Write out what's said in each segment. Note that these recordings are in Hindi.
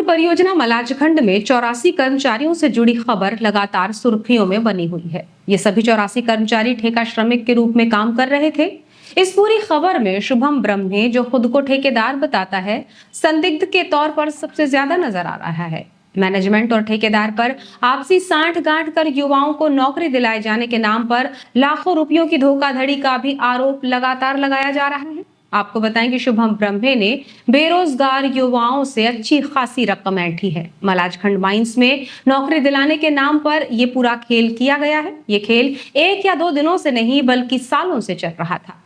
ताम्र परियोजना मलाजखंड में 84 कर्मचारियों से जुड़ी खबर लगातार सुर्खियों में बनी हुई है। ये सभी 84 कर्मचारी ठेका श्रमिक के रूप में काम कर रहे थे। इस पूरी खबर में शुभम ब्रह्मे, जो खुद को ठेकेदार बताता है, संदिग्ध के तौर पर सबसे ज्यादा नजर आ रहा है। मैनेजमेंट और ठेकेदार पर आपसी सांठ गांठ कर युवाओं को नौकरी दिलाए जाने के नाम पर लाखों रुपयों की धोखाधड़ी का भी आरोप लगातार लगाया जा रहा है। आपको बताएं कि शुभम ब्रह्मे ने बेरोजगार युवाओं से अच्छी खासी रकम ऐंठी है। मलाजखंड माइंस में नौकरी दिलाने के नाम पर यह पूरा खेल किया गया है। ये खेल 1 या 2 दिनों से नहीं बल्कि सालों से चल रहा था।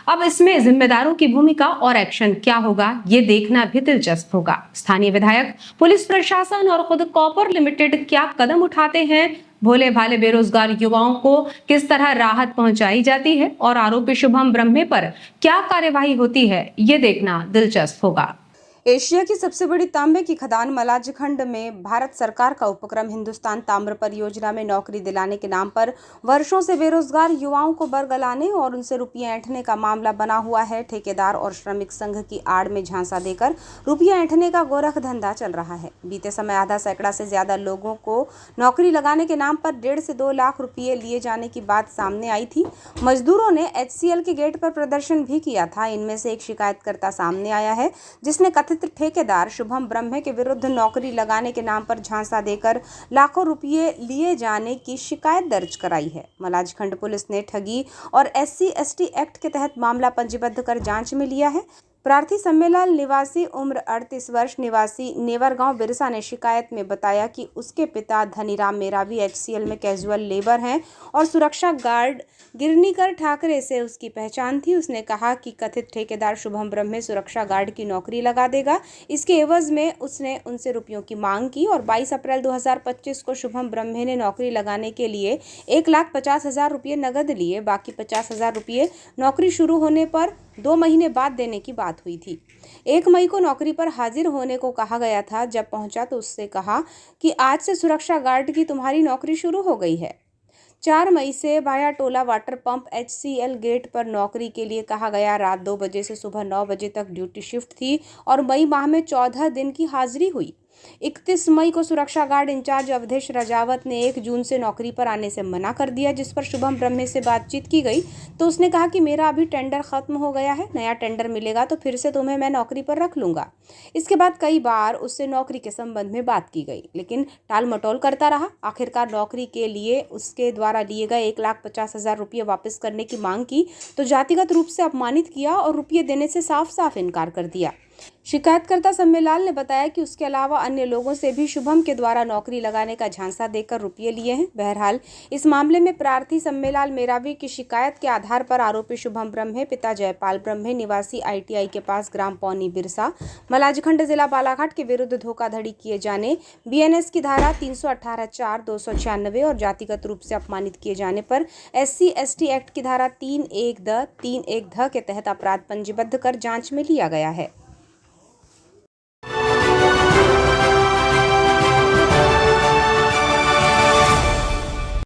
अब इसमें जिम्मेदारों की भूमिका और एक्शन क्या होगा, ये देखना भी दिलचस्प होगा। स्थानीय विधायक, पुलिस प्रशासन और खुद कॉपर लिमिटेड क्या कदम उठाते हैं, भोले भाले बेरोजगार युवाओं को किस तरह राहत पहुंचाई जाती है और आरोपी शुभम ब्रह्मे पर क्या कार्यवाही होती है, ये देखना दिलचस्प होगा। एशिया की सबसे बड़ी तांबे की खदान मलाजखंड में भारत सरकार का उपक्रम हिंदुस्तान ताम्र परियोजना में नौकरी दिलाने के नाम पर वर्षों से बेरोजगार युवाओं को बरगलाने और उनसे रुपये ऐंठने का मामला बना हुआ है। ठेकेदार और श्रमिक संघ की आड़ में झांसा देकर रुपये ऐंठने का गोरख धंधा चल रहा है। बीते समय आधा सैकड़ा से ज्यादा लोगों को नौकरी लगाने के नाम पर 1.5 से 2 लाख रुपये लिए जाने की बात सामने आई थी। मजदूरों ने HCL के गेट पर प्रदर्शन भी किया था। इनमें से एक शिकायतकर्ता सामने आया है जिसने ठेकेदार शुभम ब्रह्मे के विरुद्ध नौकरी लगाने के नाम पर झांसा देकर लाखों रुपये लिए जाने की शिकायत दर्ज कराई है। मलाजखंड पुलिस ने ठगी और SC/ST एक्ट के तहत मामला पंजीबद्ध कर जांच में लिया है। प्रार्थी सम्मेलन निवासी उम्र 38 वर्ष निवासी नेवरगांव बिरसा ने शिकायत में बताया कि उसके पिता धनीराम मेरावी HCL में कैजुअल लेबर हैं और सुरक्षा गार्ड गिरनीकर ठाकरे से उसकी पहचान थी। उसने कहा कि कथित ठेकेदार शुभम ब्रह्मे सुरक्षा गार्ड की नौकरी लगा देगा। इसके एवज में उसने उनसे रुपयों की मांग की और 22 अप्रैल 2025 को शुभम ब्रह्मे ने नौकरी लगाने के लिए 1,50,000 रुपये नगद लिए। बाकी 50,000 रुपये नौकरी शुरू होने पर 2 महीने बाद देने की बात हुई थी। 1 मई को नौकरी पर हाजिर होने को कहा गया था। जब पहुंचा तो उससे कहा कि आज से सुरक्षा गार्ड की तुम्हारी नौकरी शुरू हो गई है। 4 मई से भाया टोला वाटर पंप HCL गेट पर नौकरी के लिए कहा गया। रात 2 बजे से सुबह 9 बजे तक ड्यूटी शिफ्ट थी और मई माह में 14 दिन की हाजिरी हुई। 31 मई को सुरक्षा गार्ड इंचार्ज अवधेश राजावत ने 1 जून से नौकरी पर आने से मना कर दिया। जिस पर शुभम ब्रह्मे से बातचीत की गई तो उसने कहा कि मेरा अभी टेंडर खत्म हो गया है, नया टेंडर मिलेगा तो फिर से तुम्हें मैं नौकरी पर रख लूंगा। इसके बाद कई बार उससे नौकरी के संबंध में बात की गई लेकिन टाल मटोल करता रहा। आखिरकार नौकरी के लिए उसके द्वारा लिए गए 1,50,000 रुपये वापस करने की मांग की तो जातिगत रूप से अपमानित किया और रुपये देने से साफ साफ इनकार कर दिया। शिकायतकर्ता सम्मेलाल ने बताया कि उसके अलावा अन्य लोगों से भी शुभम के द्वारा नौकरी लगाने का झांसा देकर रुपये लिए हैं। बहरहाल इस मामले में प्रार्थी सम्मेलाल मेरावी की शिकायत के आधार पर आरोपी शुभम ब्रह्मे, पिता जयपाल ब्रह्मे निवासी ITI के पास ग्राम पौनी बिरसा, मलाजखंड जिला बालाघाट के विरुद्ध धोखाधड़ी किए जाने, BNS की धारा 318(4), 296 और जातिगत रूप से अपमानित किए जाने पर SC/ST एक्ट की धारा 3(1) के तहत अपराध पंजीबद्ध कर जाँच में लिया गया है।